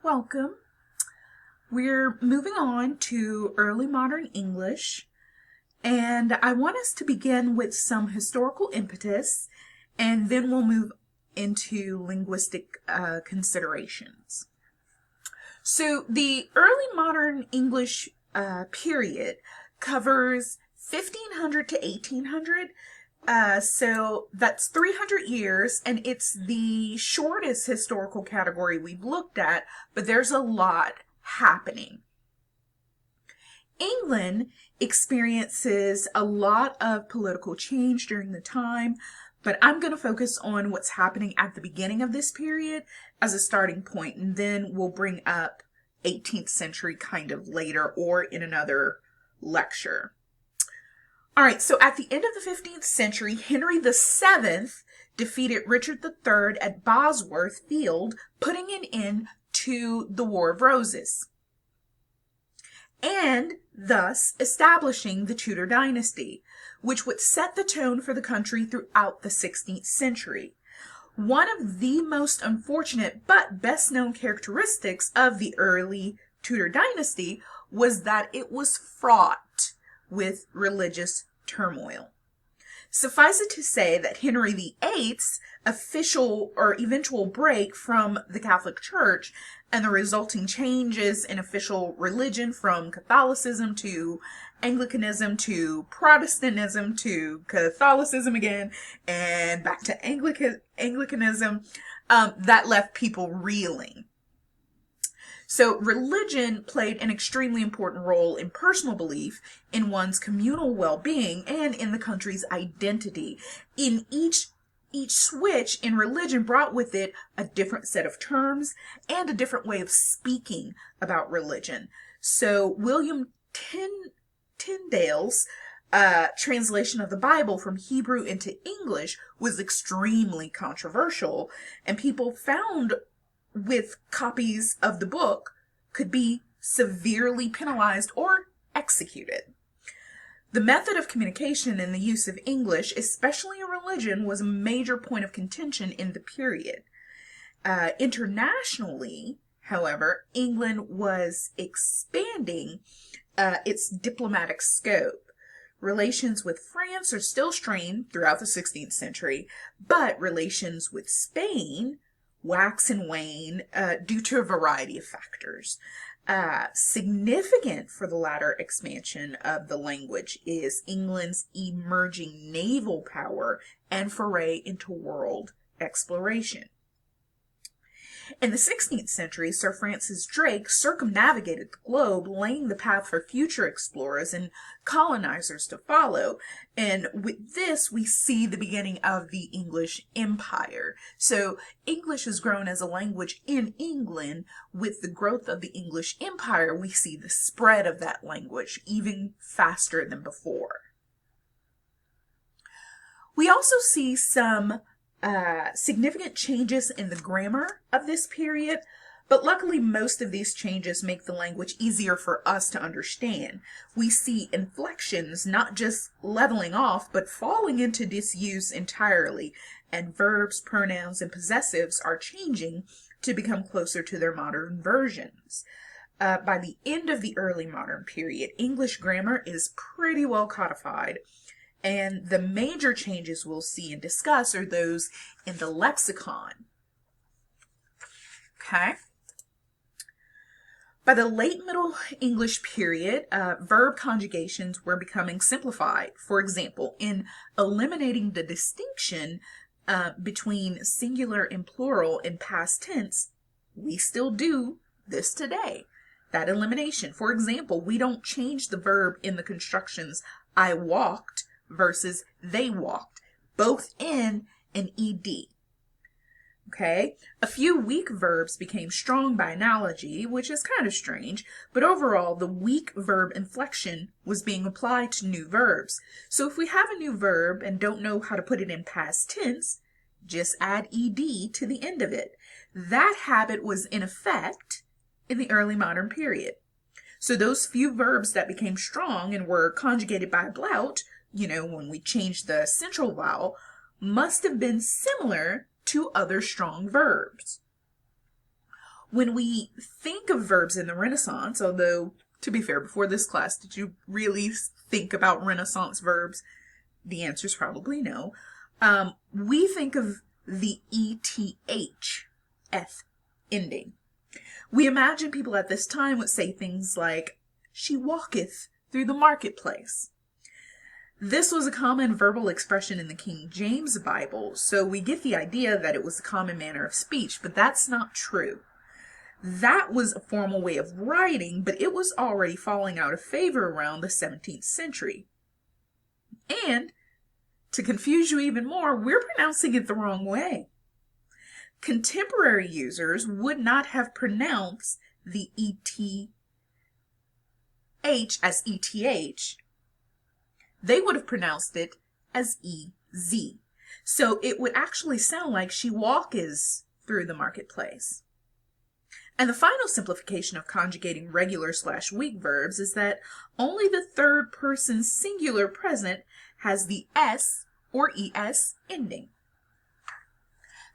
Welcome. We're moving on to early modern English, and I want us to begin with some historical impetus, and then we'll move into linguistic considerations. So the early modern English period covers 1500 to 1800. So that's 300 years, and it's the shortest historical category we've looked at, but there's a lot happening. England experiences a lot of political change during the time, but I'm going to focus on what's happening at the beginning of this period as a starting point, and then we'll bring up 18th century kind of later or in another lecture. All right, so at the end of the 15th century, Henry VII defeated Richard III at Bosworth Field, putting an end to the War of Roses, and thus establishing the Tudor dynasty, which would set the tone for the country throughout the 16th century. One of the most unfortunate but best-known characteristics of the early Tudor dynasty was that it was fraught with religious turmoil. Suffice it to say that Henry VIII's official or eventual break from the Catholic Church and the resulting changes in official religion from Catholicism to Anglicanism to Protestantism to Catholicism again and back to Anglicanism, that left people reeling. So religion played an extremely important role in personal belief, in one's communal well-being, and in the country's identity. In each switch in religion brought with it a different set of terms and a different way of speaking about religion. So William Tyndale's translation of the Bible from Hebrew into English was extremely controversial, and people found with copies of the book could be severely penalized or executed. The method of communication and the use of English, especially in religion, was a major point of contention in the period. Internationally, however, England was expanding its diplomatic scope. Relations with France are still strained throughout the 16th century, but relations with Spain wax and wane due to a variety of factors. Significant for the latter expansion of the language is England's emerging naval power and foray into world exploration. In the 16th century, Sir Francis Drake circumnavigated the globe, laying the path for future explorers and colonizers to follow. And with this, we see the beginning of the English Empire. So English has grown as a language in England. With the growth of the English Empire, we see the spread of that language even faster than before. We also see some significant changes in the grammar of this period, but luckily most of these changes make the language easier for us to understand. We see inflections not just leveling off, but falling into disuse entirely, and verbs, pronouns, and possessives are changing to become closer to their modern versions. By the end of the early modern period, English grammar is pretty well codified, and the major changes we'll see and discuss are those in the lexicon. Okay. By the late Middle English period, verb conjugations were becoming simplified. For example, in eliminating the distinction between singular and plural in past tense, we still do this today. That elimination. For example, we don't change the verb in the constructions I walked versus they walked, both in and ed. Okay, a few weak verbs became strong by analogy, which is kind of strange, but overall the weak verb inflection was being applied to new verbs. So if we have a new verb and don't know how to put it in past tense, just add ed to the end of it. That habit was in effect in the early modern period. So those few verbs that became strong and were conjugated by blout, when we changed the central vowel, must have been similar to other strong verbs. When we think of verbs in the Renaissance, although, to be fair, before this class, did you really think about Renaissance verbs? The answer is probably no. We think of the ETH ending. We imagine people at this time would say things like, she walketh through the marketplace. This was a common verbal expression in the King James Bible, so we get the idea that it was a common manner of speech, but that's not true. That was a formal way of writing, but it was already falling out of favor around the 17th century. And, to confuse you even more, we're pronouncing it the wrong way. Contemporary users would not have pronounced the ETH as ETH. They would have pronounced it as EZ. So it would actually sound like she walketh through the marketplace. And the final simplification of conjugating regular/weak verbs is that only the third person singular present has the S or ES ending.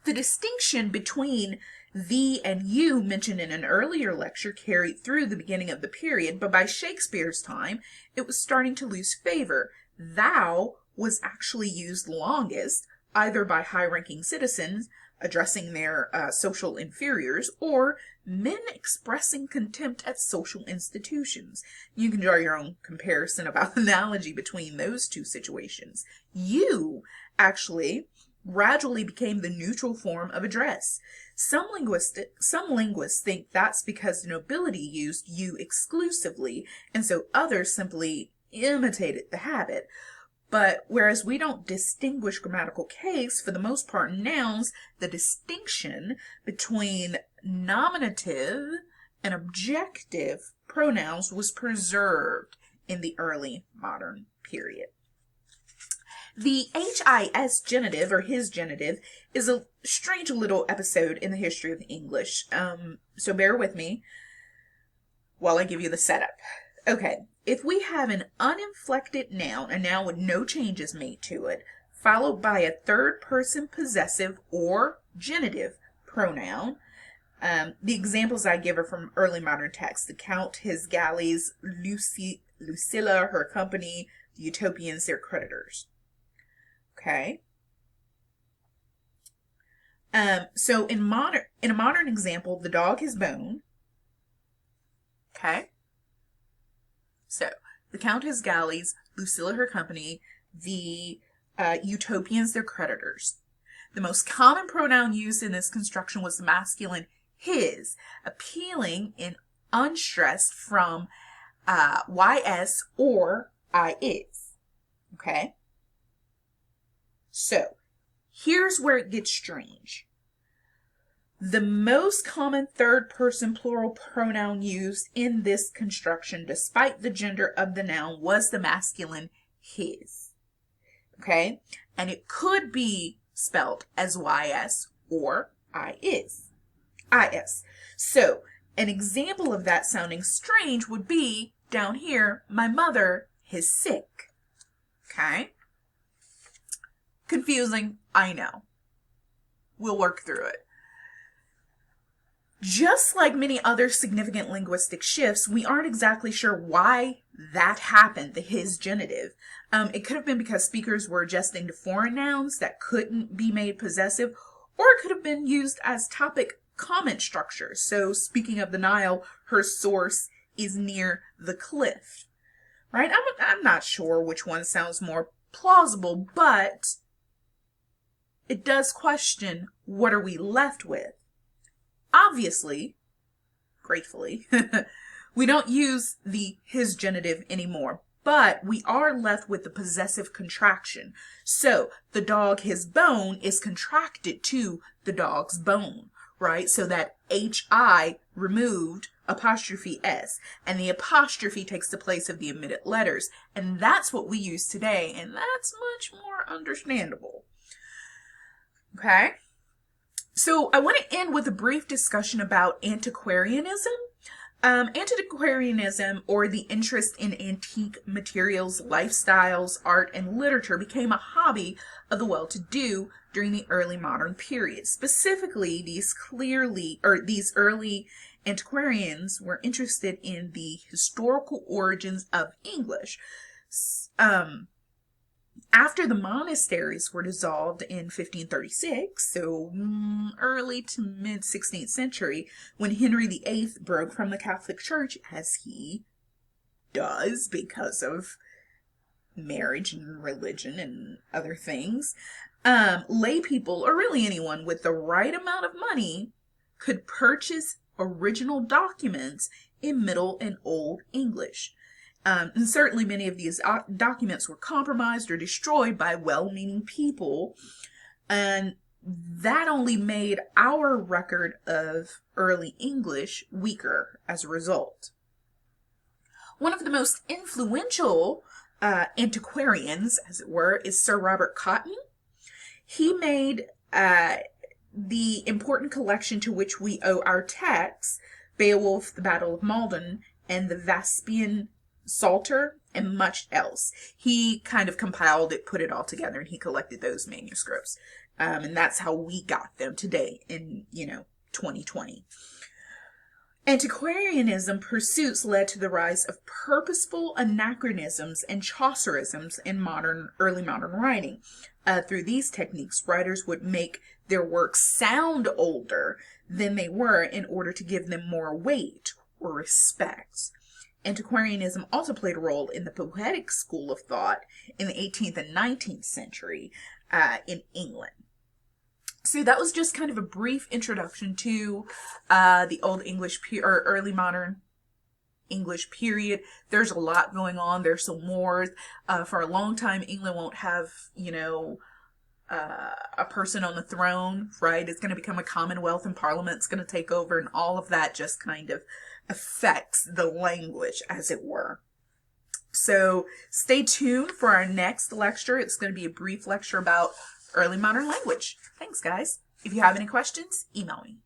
The distinction between thee and you mentioned in an earlier lecture carried through the beginning of the period, but by Shakespeare's time, it was starting to lose favor. Thou was actually used longest, either by high-ranking citizens addressing their social inferiors, or men expressing contempt at social institutions. You can draw your own comparison about the analogy between those two situations. You actually gradually became the neutral form of address. Some linguists think that's because the nobility used you exclusively, and so others simply imitated the habit. But whereas we don't distinguish grammatical case, for the most part in nouns, the distinction between nominative and objective pronouns was preserved in the early modern period. The HIS-genitive, or HIS-genitive, is a strange little episode in the history of English, so bear with me while I give you the setup. Okay, if we have an uninflected noun, a noun with no changes made to it, followed by a third person possessive or genitive pronoun, the examples I give are from early modern texts: the Count, his galleys, Lucilla, her company, the Utopians, their creditors. Okay. So in a modern example, the dog, his bone. Okay. So the Count, his galleys, Lucilla, her company, the Utopians, their creditors. The most common pronoun used in this construction was the masculine his, appealing in unstressed from YS or I is. Okay? So, here's where it gets strange. The most common third-person plural pronoun used in this construction, despite the gender of the noun, was the masculine his. Okay? And it could be spelled as YS or I is. So, an example of that sounding strange would be, down here, my mother is sick. Okay? Confusing, I know. We'll work through it. Just like many other significant linguistic shifts, we aren't exactly sure why that happened, the his-genitive. It could have been because speakers were adjusting to foreign nouns that couldn't be made possessive, or it could have been used as topic comment structure. So, speaking of the Nile, her source is near the cliff. Right? I'm not sure which one sounds more plausible, but it does question, what are we left with? Obviously, gratefully, we don't use the his-genitive anymore, but we are left with the possessive contraction. So the dog, his bone, is contracted to the dog's bone, right? So that HI removed apostrophe S, and the apostrophe takes the place of the omitted letters. And that's what we use today, and that's much more understandable. Okay? So I want to end with a brief discussion about antiquarianism. Antiquarianism, or the interest in antique materials, lifestyles, art, and literature, became a hobby of the well-to-do during the early modern period. Specifically, these early antiquarians were interested in the historical origins of English. After the monasteries were dissolved in 1536, so early to mid 16th century, when Henry VIII broke from the Catholic Church, as he does because of marriage and religion and other things, lay people, or really anyone with the right amount of money, could purchase original documents in Middle and Old English. And certainly many of these documents were compromised or destroyed by well-meaning people, and that only made our record of early English weaker as a result. One of the most influential antiquarians, as it were, is Sir Robert Cotton. He made the important collection to which we owe our texts, Beowulf, the Battle of Maldon, and the Vaspian Psalter, and much else. He kind of compiled it, put it all together, and he collected those manuscripts. And that's how we got them today in, 2020. Antiquarianism pursuits led to the rise of purposeful anachronisms and Chaucerisms in early modern writing. Through these techniques, writers would make their works sound older than they were in order to give them more weight or respect. Antiquarianism also played a role in the poetic school of thought in the 18th and 19th century in England. So that was just kind of a brief introduction to the Old English or early modern English period. There's a lot going on. There's some wars. For a long time, England won't have, a person on the throne, right? It's going to become a commonwealth and parliament's going to take over, and all of that just kind of affects the language, as it were. So stay tuned for our next lecture. It's going to be a brief lecture about early modern language. Thanks, guys. If you have any questions, email me.